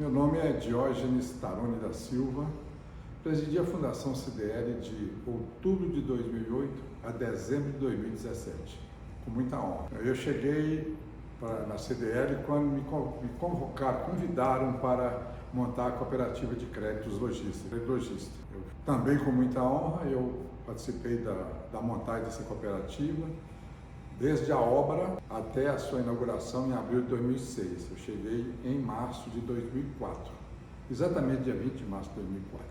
Meu nome é Diógenes Tarone da Silva, presidi a Fundação CDL de outubro de 2008 a dezembro de 2017, com muita honra. Eu cheguei na CDL quando me convocaram, convidaram para montar a cooperativa de créditos lojista. Também com muita honra, eu participei da montagem dessa cooperativa, desde a obra até a sua inauguração em abril de 2006. Eu cheguei em março de 2004, exatamente dia 20 de março de 2004.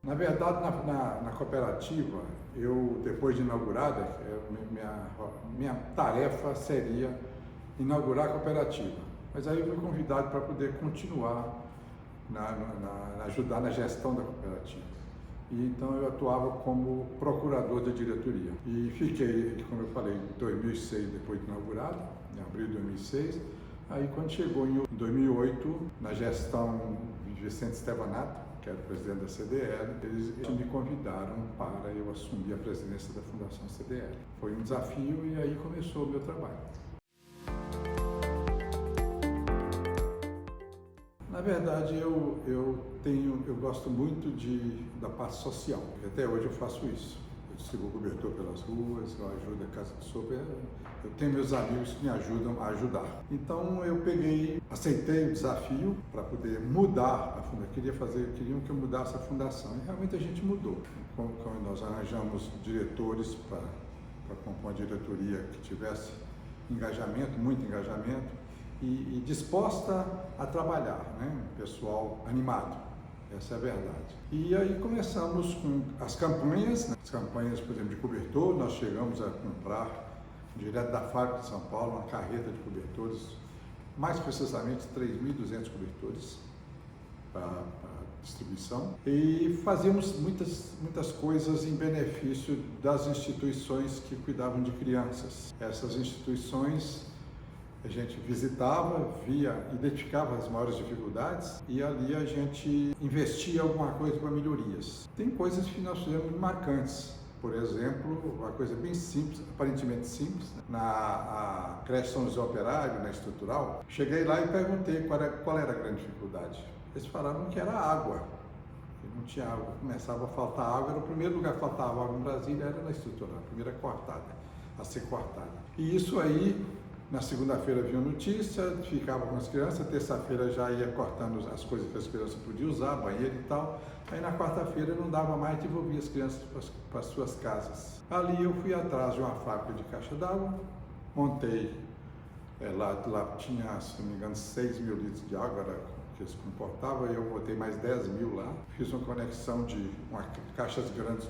Na verdade, na cooperativa, depois de inaugurada, minha tarefa seria inaugurar a cooperativa. Mas aí eu fui convidado para poder continuar ajudar na gestão da cooperativa. E então eu atuava como procurador da diretoria. E fiquei, como eu falei, em 2006, depois de inaugurado, em abril de 2006. Aí quando chegou em 2008, na gestão de Vicente Stevanato, que era o presidente da CDL, eles me convidaram para eu assumir a presidência da Fundação CDL. Foi um desafio e aí começou o meu trabalho. Na verdade, eu gosto muito da parte social. Até hoje eu faço isso. Eu distribuo cobertor pelas ruas, eu ajudo a casa de sopa. Eu tenho meus amigos que me ajudam a ajudar. Então eu aceitei o desafio para poder mudar a fundação. Queriam que eu mudasse a fundação. E realmente a gente mudou. Quando nós arranjamos diretores para compor uma diretoria que tivesse engajamento, muito engajamento, e disposta a trabalhar, né? Um pessoal animado, essa é a verdade. E aí começamos com as campanhas, né? As campanhas, por exemplo, de cobertor. Nós chegamos a comprar, direto da fábrica de São Paulo, uma carreta de cobertores, mais precisamente 3.200 cobertores para distribuição. E fazíamos muitas coisas em benefício das instituições que cuidavam de crianças. Essas instituições a gente visitava, identificava as maiores dificuldades e ali a gente investia alguma coisa para melhorias. Tem coisas que nós fizemos muito marcantes. Por exemplo, uma coisa bem simples, aparentemente simples, né? Na creche São José Operário, na estrutural, cheguei lá e perguntei qual era a grande dificuldade. Eles falaram que era água. Não tinha água, começava a faltar água. Era o primeiro lugar que faltava água em Brasília, era na estrutural, a primeira a ser cortada. E isso aí, na segunda-feira vinha notícia, ficava com as crianças, terça-feira já ia cortando as coisas que as crianças podiam usar, banheiro e tal. Aí na quarta-feira não dava mais, devolvia as crianças para as suas casas. Ali eu fui atrás de uma fábrica de caixa d'água, montei, lá tinha, se não me engano, 6 mil litros de água que eles comportavam, e eu botei mais 10 mil lá. Fiz uma conexão de caixas grandes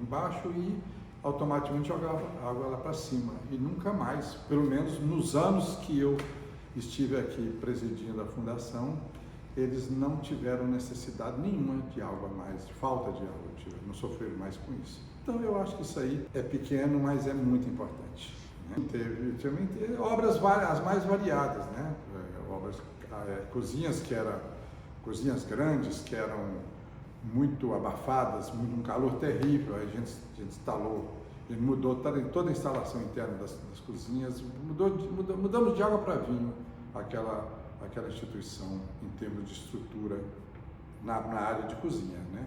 embaixo e automaticamente jogava água lá para cima e nunca mais, pelo menos nos anos que eu estive aqui presidindo a fundação, eles não tiveram necessidade nenhuma de água mais, de falta de água, não sofreram mais com isso. Então eu acho que isso aí é pequeno, mas é muito importante, né? Teve obras as mais variadas, né? Cozinhas grandes que eram muito abafadas, um calor terrível. Aí a gente instalou, mudou toda a instalação interna das cozinhas, mudamos de água para vinho aquela instituição em termos de estrutura na área de cozinha, né?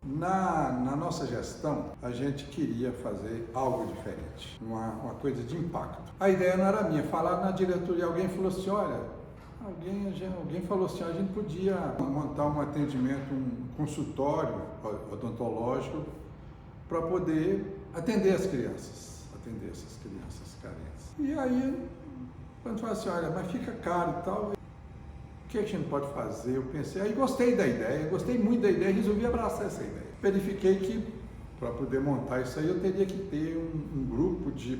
Na nossa gestão, a gente queria fazer algo diferente, uma coisa de impacto. A ideia não era minha, falar na diretoria, alguém falou assim, olha, alguém falou assim, a gente podia montar um atendimento, um consultório odontológico para poder atender essas crianças carentes. E aí, quando falou assim, olha, mas fica caro e tal, o que a gente pode fazer? Eu pensei, aí gostei muito da ideia e resolvi abraçar essa ideia. Verifiquei que para poder montar isso aí eu teria que ter um grupo de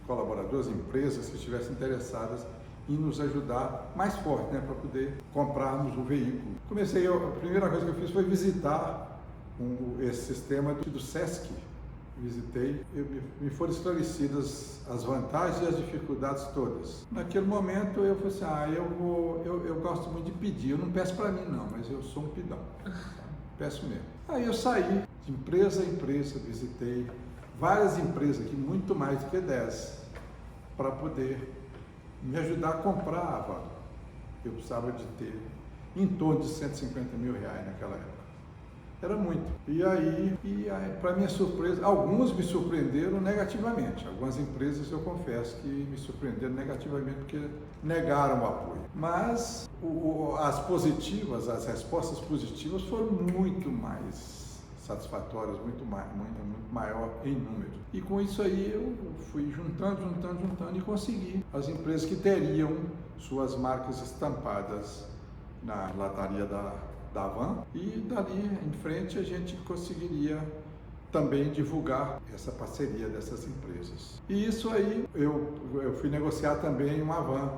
colaboradores, empresas que estivessem interessadas e nos ajudar mais forte, né, para poder comprarmos o veículo. A primeira coisa que eu fiz foi visitar esse sistema do SESC. Visitei, me foram esclarecidas as vantagens e as dificuldades todas. Naquele momento eu falei assim, eu gosto muito de pedir, eu não peço para mim não, mas eu sou um pidão, peço mesmo. Aí eu saí de empresa a empresa, visitei várias empresas aqui, muito mais do que 10, para poder me ajudar a comprar a van. Eu precisava de ter em torno de R$150 mil naquela época. Era muito. E aí para minha surpresa, alguns me surpreenderam negativamente. Algumas empresas, eu confesso, que me surpreenderam negativamente porque negaram o apoio. Mas as positivas, as respostas positivas foram muito mais satisfatórias, muito maior em número. E com isso aí eu fui juntando e consegui as empresas que teriam suas marcas estampadas na lataria da van, e dali em frente a gente conseguiria também divulgar essa parceria dessas empresas. E isso aí eu fui negociar também uma van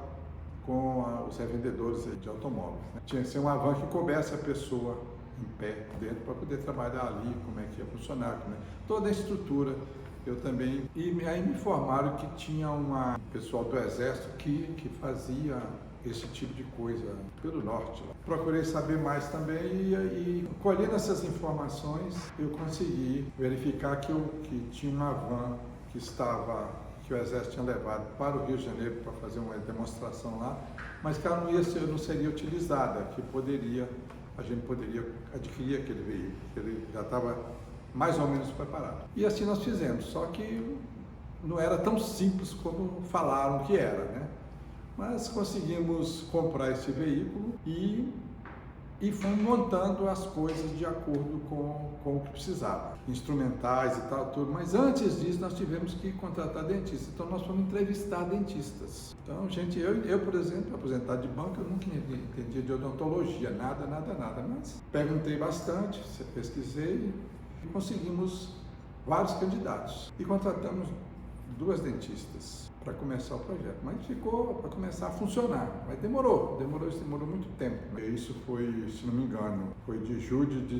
com os revendedores de automóveis, né? Tinha que ser uma van que coubesse a pessoa em pé dentro para poder trabalhar ali, como é que ia funcionar, toda a estrutura. Eu também, e aí me informaram que tinha um pessoal do Exército que fazia esse tipo de coisa pelo norte. Procurei saber mais também e colhendo essas informações, eu consegui verificar que tinha uma van que o Exército tinha levado para o Rio de Janeiro para fazer uma demonstração lá, mas que ela não seria utilizada, que a gente poderia adquirir aquele veículo, que ele já estava mais ou menos preparado. E assim nós fizemos, só que não era tão simples como falaram que era, né? Mas conseguimos comprar esse veículo e fomos montando as coisas de acordo com o que precisava, instrumentais e tal, tudo. Mas antes disso nós tivemos que contratar dentistas, então nós fomos entrevistar dentistas. Então, gente, eu por exemplo, aposentado de banco, eu nunca entendia de odontologia, nada, mas perguntei bastante, pesquisei e conseguimos vários candidatos e contratamos 2 dentistas para começar o projeto, mas ficou para começar a funcionar, mas demorou muito tempo, né? Isso foi, se não me engano, foi de junho de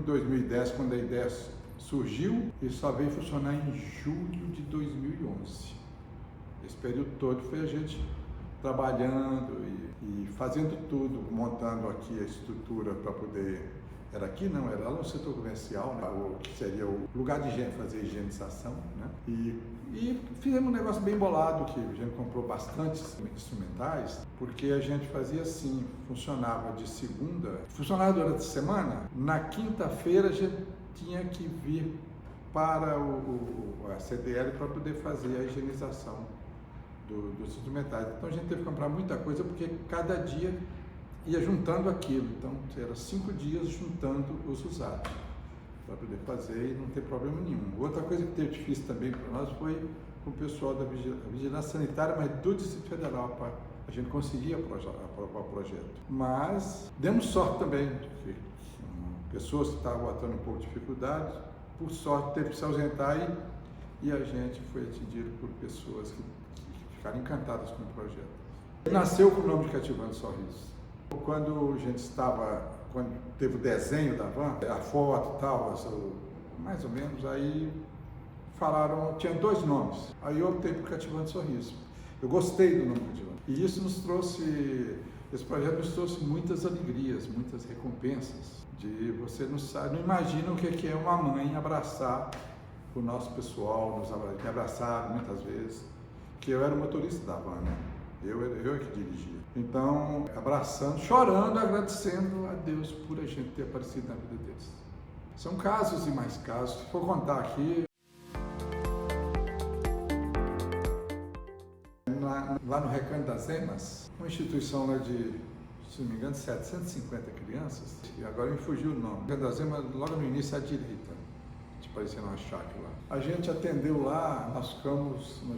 2010, quando a ideia surgiu, e só veio funcionar em julho de 2011. Esse período todo foi a gente trabalhando e fazendo tudo, montando aqui a estrutura para poder. Era aqui não, era lá no setor comercial, né? O que seria o lugar de fazer higienização, né? E fizemos um negócio bem bolado, que a gente comprou bastante instrumentais, porque a gente fazia assim, funcionava durante a semana, na quinta-feira a gente tinha que vir para a CDL para poder fazer a higienização dos instrumentais. Então a gente teve que comprar muita coisa, porque cada dia ia juntando aquilo, então era 5 dias juntando os usados para poder fazer e não ter problema nenhum. Outra coisa que teve difícil também para nós foi com o pessoal da Vigilância Sanitária, mas do Distrito Federal, para a gente conseguir aprovar o projeto. Mas demos sorte também, porque pessoas que estavam botando um pouco de dificuldade, por sorte teve que se ausentar e a gente foi atendido por pessoas que ficaram encantadas com o projeto. Nasceu com o nome de Cativando Sorrisos. Quando teve o desenho da van, a foto e tal, mais ou menos, aí falaram, tinha 2 nomes. Aí eu optei por Cativando Sorriso. Eu gostei do nome Cativando. E isso esse projeto nos trouxe muitas alegrias, muitas recompensas. Você não imagina o que é uma mãe abraçar o nosso pessoal, me abraçar muitas vezes, que eu era o motorista da van, né? Eu é que dirigia. Então, abraçando, chorando, agradecendo a Deus por a gente ter aparecido na vida deles. São casos e mais casos. Se for contar aqui, lá no Recanto das Emas, uma instituição lá de, se não me engano, 750 crianças, e agora me fugiu o nome. Recanto das Emas, logo no início, à direita, parecendo uma chácara lá. A gente atendeu lá, a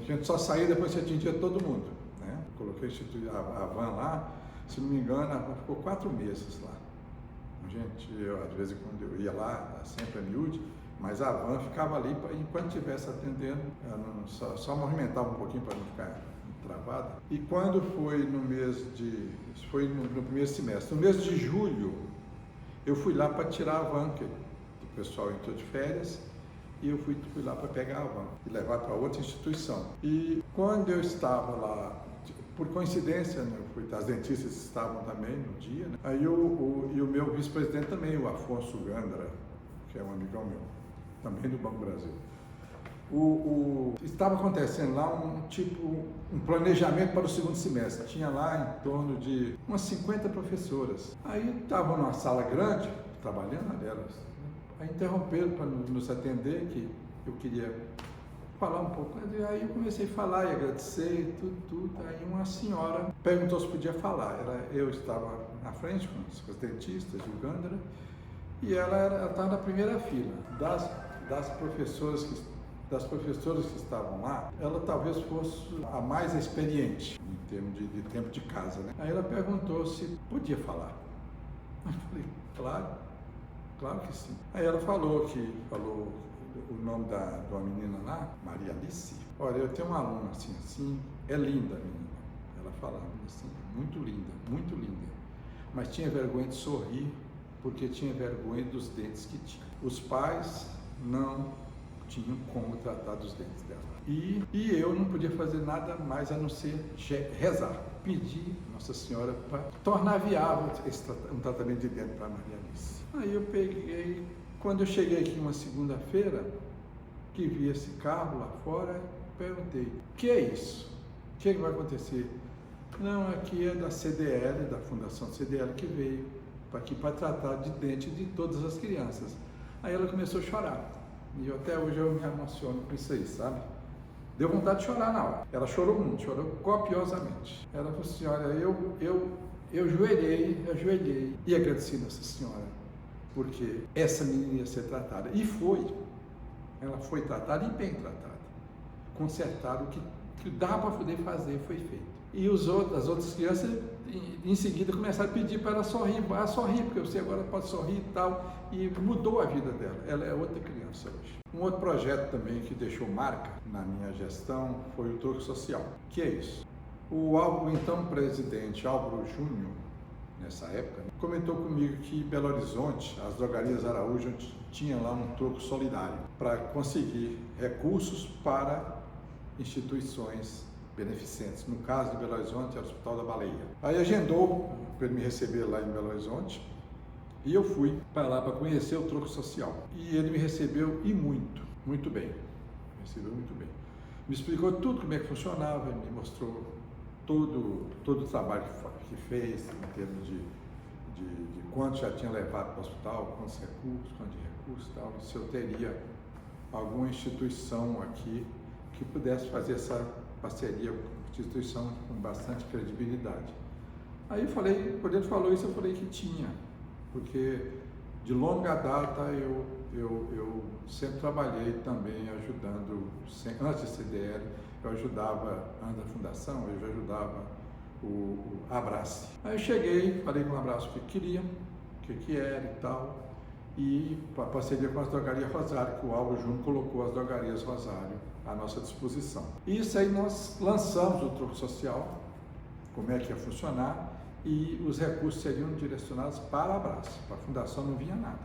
gente só saía depois que atendia todo mundo, né? Coloquei a van lá, se não me engano, a van ficou 4 meses lá. Às vezes quando eu ia lá, sempre a miúde, mas a van ficava ali, enquanto estivesse atendendo, ela só movimentava um pouquinho para não ficar travada. E quando foi foi no primeiro semestre, no mês de julho, eu fui lá para tirar a van, que o pessoal entrou de férias, e eu fui lá para pegar a van e levar para outra instituição. E quando eu estava lá, por coincidência, né, as dentistas estavam também no dia, né? Aí o meu vice-presidente também, o Afonso Gandra, que é um amigão meu, também do Banco Brasil. Estava acontecendo lá um planejamento para o segundo semestre. Tinha lá em torno de umas 50 professoras. Aí estavam numa sala grande, trabalhando elas. Aí interromperam para nos atender, que eu queria falar um pouco. Aí eu comecei a falar e agradecer, tudo. Aí uma senhora perguntou se podia falar. Eu estava na frente com os dentistas, julgando, e ela estava na primeira fila. Das professoras que estavam lá, ela talvez fosse a mais experiente em termos de tempo de casa, né? Aí ela perguntou se podia falar. Eu falei, claro que sim. Aí ela falou o nome de uma menina lá, Maria Alice. Olha, eu tenho uma aluna assim, é linda a menina. Ela falava assim, muito linda. Mas tinha vergonha de sorrir, porque tinha vergonha dos dentes que tinha. Os pais não tinham como tratar dos dentes dela. E eu não podia fazer nada mais a não ser rezar, pedir Nossa Senhora para tornar viável um tratamento de dente para Maria Alice. Aí eu peguei, quando eu cheguei aqui uma segunda-feira, que vi esse carro lá fora, perguntei, o que é isso? O que vai acontecer? Não, aqui é da CDL, da Fundação CDL, que veio aqui para tratar de dente de todas as crianças. Aí ela começou a chorar. E até hoje eu me emociono com isso aí, sabe? Deu vontade de chorar na hora. Ela chorou muito, chorou copiosamente. Ela falou assim, olha, eu ajoelhei e agradeci Nossa Senhora, porque essa menina ia ser tratada. E foi. Ela foi tratada e bem tratada. Consertaram o que dava para poder fazer, foi feito. E as outras crianças, em seguida, começaram a pedir para ela sorrir, porque você agora pode sorrir e tal. E mudou a vida dela. Ela é outra criança hoje. Um outro projeto também que deixou marca na minha gestão foi o Troco Social. Que é isso? O então presidente Álvaro Júnior, nessa época, comentou comigo que em Belo Horizonte, as drogarias Araújo tinha lá um troco solidário para conseguir recursos para instituições beneficentes. No caso de Belo Horizonte, é o Hospital da Baleia. Aí agendou para ele me receber lá em Belo Horizonte e eu fui para lá para conhecer o troco social. E ele me recebeu muito bem. Me recebeu muito bem. Me explicou tudo como é que funcionava, me mostrou todo o trabalho que fez em termos de quanto já tinha levado para o hospital, quantos recursos e tal, se eu teria alguma instituição aqui que pudesse fazer essa parceria, instituição com bastante credibilidade. Aí eu falei, quando ele falou isso, eu falei que tinha, porque de longa data eu sempre trabalhei também ajudando, antes de CDL, eu ajudava, antes da fundação, eu já ajudava o Abrace. Aí eu cheguei, falei com o Abrace o que queria, o que era e tal, e para parceria com as drogarias Rosário, que o Álvaro Júnior colocou as drogarias Rosário à nossa disposição. E isso aí nós lançamos o Troco Social, como é que ia funcionar, e os recursos seriam direcionados para a Abrace. Para a fundação não viria nada.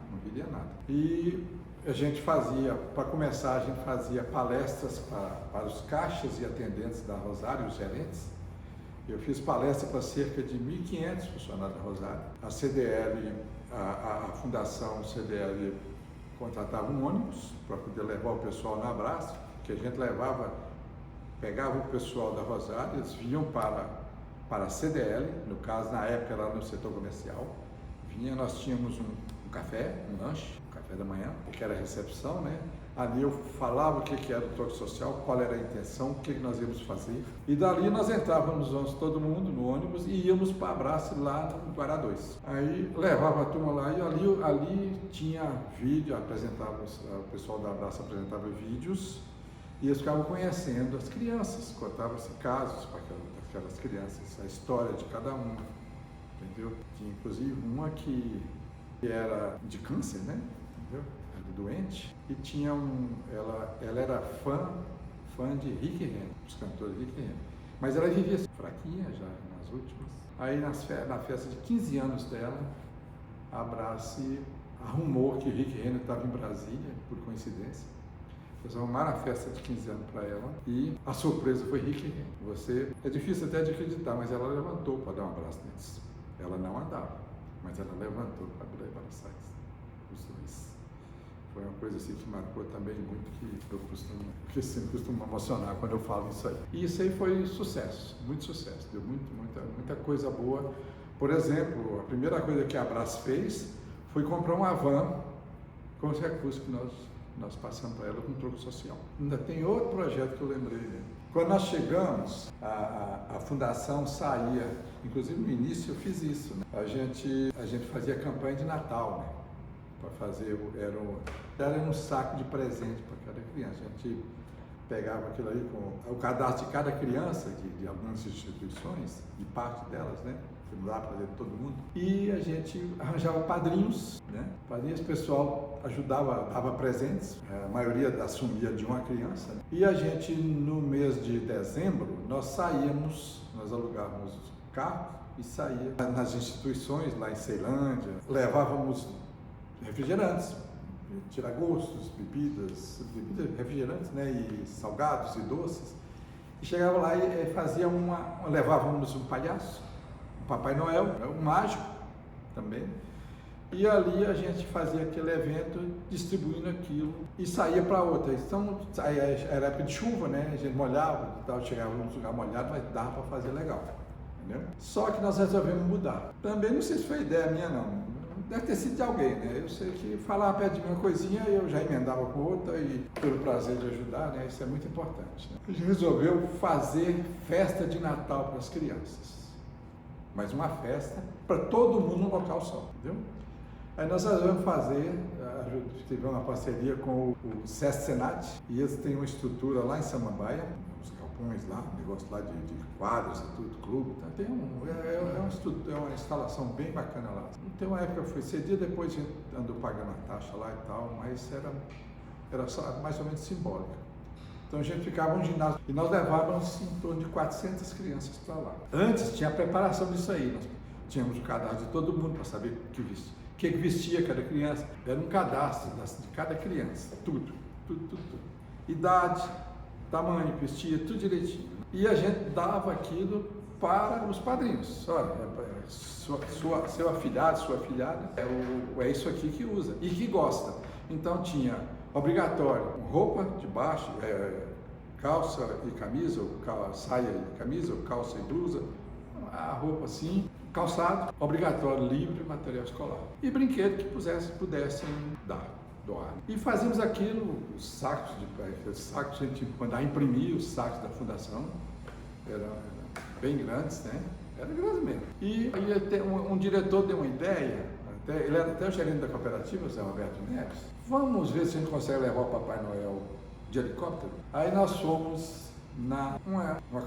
E a gente fazia, para começar, a gente fazia palestras para os caixas e atendentes da Rosário, os gerentes. Eu fiz palestra para cerca de 1.500 funcionários da Rosário. A CDL, a Fundação CDL contratava um ônibus para poder levar o pessoal na Abrace, que a gente pegava o pessoal da Rosário, eles vinham para a CDL, no caso, na época era no setor comercial. Nós tínhamos um café, um lanche, um café da manhã, que era a recepção, né? Ali eu falava o que era o Troco Social, qual era a intenção, o que nós íamos fazer. E dali nós entrávamos todo mundo no ônibus e íamos para a Abrace lá no Guará 2. Aí levava a turma lá e ali tinha vídeo, o pessoal da Abrace apresentava vídeos e eles ficavam conhecendo as crianças, contavam-se casos para aquelas crianças, a história de cada uma, entendeu? Tinha inclusive uma que era de câncer, né? Entendeu? Doente, e tinha ela era fã de Rick Renner, dos cantores Rick Renner, mas ela vivia fraquinha já nas últimas. Aí na festa de 15 anos dela, a Abrace arrumou que Rick Renner estava em Brasília, por coincidência. Eles arrumaram a festa de 15 anos para ela e a surpresa foi Rick Renner. É difícil até de acreditar, mas ela levantou para dar um abraço neles. Ela não andava, mas ela levantou para poder abraçar os dois. Foi uma coisa assim que marcou também muito, que sempre costumo emocionar quando eu falo isso aí. E isso aí foi sucesso, muito sucesso, deu muita coisa boa. Por exemplo, a primeira coisa que a Brás fez foi comprar uma van com os recursos que nós passamos para ela com troco social. Ainda tem outro projeto que eu lembrei dele. Quando nós chegamos, a fundação saía, inclusive no início eu fiz isso, né? A gente fazia campanha de Natal, né? Para fazer, era um saco de presente para cada criança. A gente pegava aquilo aí com o cadastro de cada criança, de algumas instituições, de parte delas, né? Não dá para fazer de todo mundo. E a gente arranjava padrinhos, né? Padrinhos, o pessoal ajudava, dava presentes, a maioria assumia de uma criança. Né? E a gente, no mês de dezembro, nós alugávamos carro e saía nas instituições, lá em Ceilândia, levávamos refrigerantes, tiragostos, bebidas refrigerantes, né? E salgados e doces. E chegava lá e levávamos um palhaço, Papai Noel, um mágico também, e ali a gente fazia aquele evento distribuindo aquilo e saía para outra. Então, era época de chuva, né? A gente molhava e tal, chegava num lugar molhado, mas dava para fazer legal, entendeu? Só que nós resolvemos mudar. Também não sei se foi ideia minha, não. Deve ter sido de alguém, né? Eu sei que falava perto de mim uma coisinha e eu já emendava com outra e pelo prazer de ajudar, né? Isso é muito importante, né? A gente resolveu fazer festa de Natal para as crianças. Mas uma festa para todo mundo num local só, entendeu? Aí nós vamos fazer, tivemos uma parceria com o Sesc Senat, e eles têm uma estrutura lá em Samambaia, uns galpões lá, um negócio lá de quadros e tudo, clube, tá? Tem uma instalação bem bacana lá. Tem uma época que foi cedia, depois a gente andou pagando a taxa lá e tal, mas era só mais ou menos simbólica. Então a gente ficava um ginásio e nós levávamos em torno de 400 crianças para lá. Antes tinha a preparação disso aí, nós tínhamos o cadastro de todo mundo para saber o que vestia cada criança. Era um cadastro de cada criança, tudo. Idade, tamanho, vestia, tudo direitinho. E a gente dava aquilo para os padrinhos. Olha, seu afilhado, sua afilhada, é isso aqui que usa e que gosta. Então tinha obrigatório, roupa de baixo, calça e camisa, ou saia e camisa, ou calça e blusa, a roupa assim, calçado, obrigatório, livre, material escolar. E brinquedo que pudessem doar. E fazíamos aquilo, os sacos, a gente mandava imprimir os sacos da fundação, eram bem grandes, né? Era grande mesmo. E aí um diretor deu uma ideia, ele era até o gerente da cooperativa, Zé Roberto Neves. Vamos ver se a gente consegue levar o Papai Noel de helicóptero. Aí nós fomos uma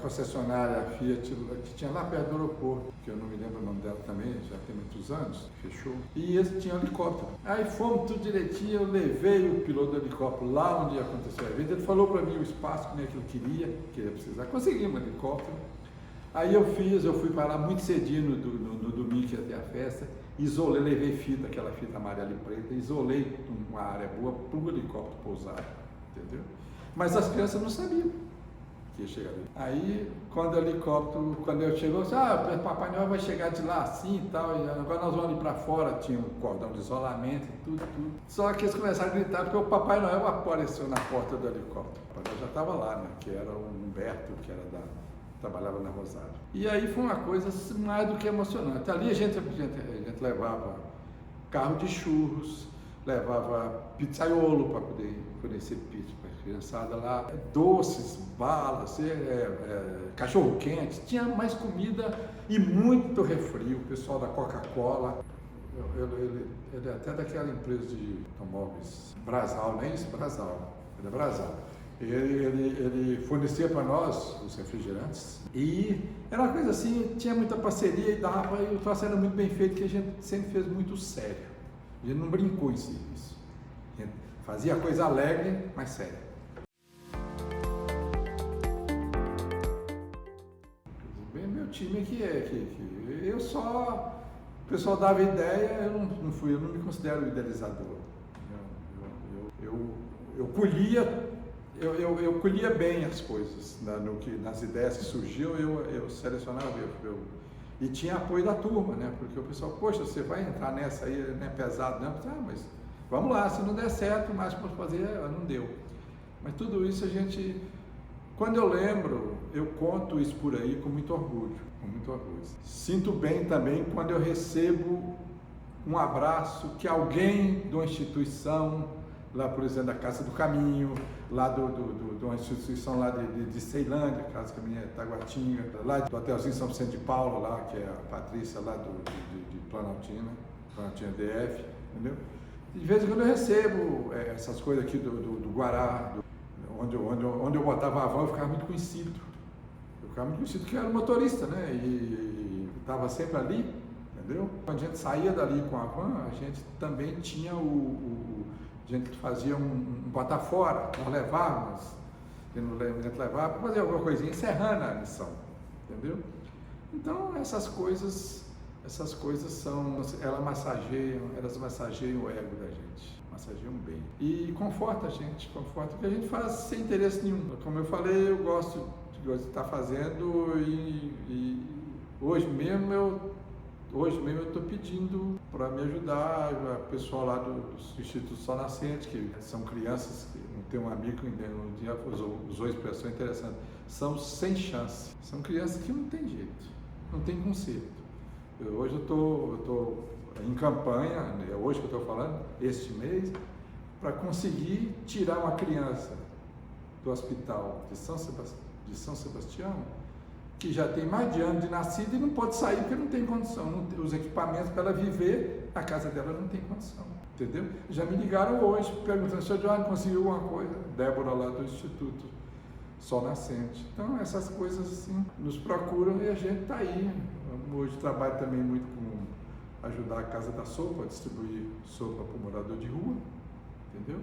concessionária Fiat que tinha lá perto do aeroporto, que eu não me lembro o nome dela também, já tem muitos anos, fechou. E eles tinham helicóptero. Aí fomos tudo direitinho, eu levei o piloto do helicóptero lá onde ia acontecer o evento. Ele falou para mim o espaço, como é que ele queria precisar. Conseguimos um helicóptero. Aí eu fui para lá muito cedinho no domingo que ia ter a festa, isolei, levei fita, aquela fita amarela e preta, isolei uma área boa para o helicóptero pousar, entendeu? Mas as crianças não sabiam que ia chegar ali. Aí, quando eu chegou, eu disse, Papai Noel vai chegar de lá assim e tal, e agora nós vamos ali para fora, tinha um cordão de isolamento e tudo. Só que eles começaram a gritar porque o Papai Noel apareceu na porta do helicóptero. O Papai Noel já estava lá, né, que era o Humberto, que era trabalhava na Rosário. E aí foi uma coisa mais do que emocionante. Ali a gente levava carro de churros, levava pizzaiolo para poder conhecer pizza para a criançada lá, doces, balas, cachorro quente, tinha mais comida e muito refri. O pessoal da Coca-Cola, ele é até daquela empresa de automóveis, Brasal, não é isso? Brasal, ele é Brasal. Ele fornecia para nós os refrigerantes e era uma coisa assim, tinha muita parceria e o troço era muito bem feito, que a gente sempre fez muito sério. A gente não brincou em serviço. A gente fazia coisa alegre, mas séria. Bem, meu time aqui eu só... O pessoal dava ideia, eu não me considero idealizador. Eu colhia bem as coisas, nas ideias que surgiam, eu selecionava, e tinha apoio da turma, né? Porque o pessoal, poxa, você vai entrar nessa aí, não é pesado não? Mas Vamos lá, se não der certo, o máximo que posso fazer, não deu. Mas tudo isso a gente, quando eu lembro, eu conto isso por aí com muito orgulho, com muito orgulho. Sinto bem também quando eu recebo um abraço que alguém de uma instituição, lá por exemplo da Casa do Caminho, lá de uma instituição lá de Ceilândia, Casa do Caminho é Taguatinga, lá do Hotelzinho São Vicente de Paulo, lá, que é a Patrícia lá de Planaltina DF, entendeu? De vez em quando eu recebo essas coisas aqui do Guará, onde eu botava a van, eu ficava muito conhecido. Eu ficava muito conhecido porque eu era motorista, né? E estava sempre ali, entendeu? Quando a gente saía dali com a van, a gente também tinha a gente fazia um bota fora, nós levávamos, a gente levava para fazer alguma coisinha, encerrando a missão, entendeu? Então essas coisas são, elas massageiam o ego da gente, massageiam bem. E conforta a gente, conforta, porque a gente faz sem interesse nenhum. Como eu falei, eu gosto de estar fazendo e hoje mesmo eu estou pedindo para me ajudar, o pessoal lá do Instituto Sol Nascente, que são crianças, tem um amigo que um dia usou a expressão interessante, são sem chance, são crianças que não tem jeito, não tem conserto. Hoje eu estou em campanha, é hoje que eu estou falando, este mês, para conseguir tirar uma criança do hospital de São Sebastião, que já tem mais de ano de nascida e não pode sair porque não tem condição, os equipamentos para ela viver, a casa dela não tem condição, entendeu? Já me ligaram hoje, perguntando se eu conseguiu alguma coisa, Débora lá do Instituto Sol Nascente. Então essas coisas assim, nos procuram e a gente está aí. Hoje trabalho também muito com ajudar a Casa da Sopa, a distribuir sopa para o morador de rua, entendeu?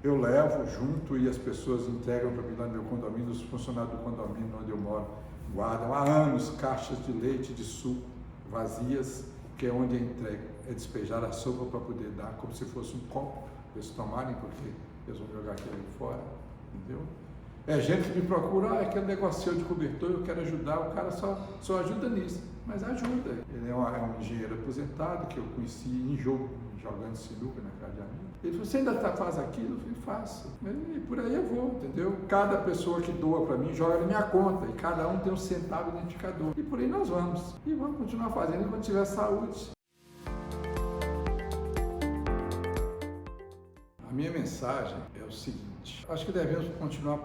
Eu levo junto e as pessoas entregam para mim lá no meu condomínio, os funcionários do condomínio onde eu moro guardam há anos caixas de leite, de suco vazias, que é onde é despejar a sopa para poder dar, como se fosse um copo para eles tomarem, porque eles vão jogar aquilo fora, entendeu? É gente que me procura, aquele negócio de cobertor, eu quero ajudar, o cara só ajuda nisso, mas ajuda. Ele é um engenheiro aposentado que eu conheci jogando sinuca na casa de amigo. Ele falou, você ainda faz aquilo? Eu falei, faço. E por aí eu vou, entendeu? Cada pessoa que doa para mim joga na minha conta e cada um tem um centavo identificador. E por aí nós vamos. E vamos continuar fazendo enquanto tiver saúde. A minha mensagem é o seguinte, acho que devemos continuar a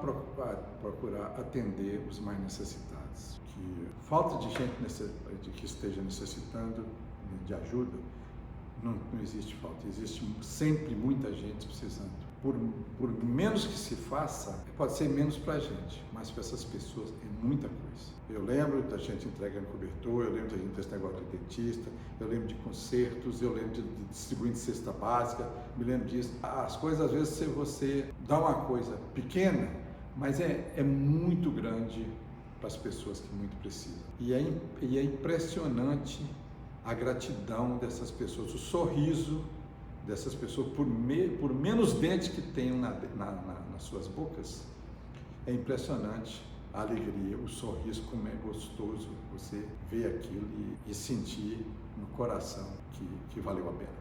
procurar atender os mais necessitados. Que falta de gente que esteja necessitando de ajuda, não existe falta, existe sempre muita gente precisando. Por menos que se faça, pode ser menos para a gente, mas para essas pessoas é muita coisa. Eu lembro da gente entregando cobertor, eu lembro da gente desse negócio de dentista, eu lembro de concertos, eu lembro de distribuindo cesta básica, me lembro disso. As coisas, às vezes, se você dá uma coisa pequena, mas é muito grande para as pessoas que muito precisam. E é impressionante a gratidão dessas pessoas, o sorriso dessas pessoas, por menos dentes que tenham nas suas bocas, é impressionante a alegria, o sorriso, como é gostoso você ver aquilo e sentir no coração que valeu a pena.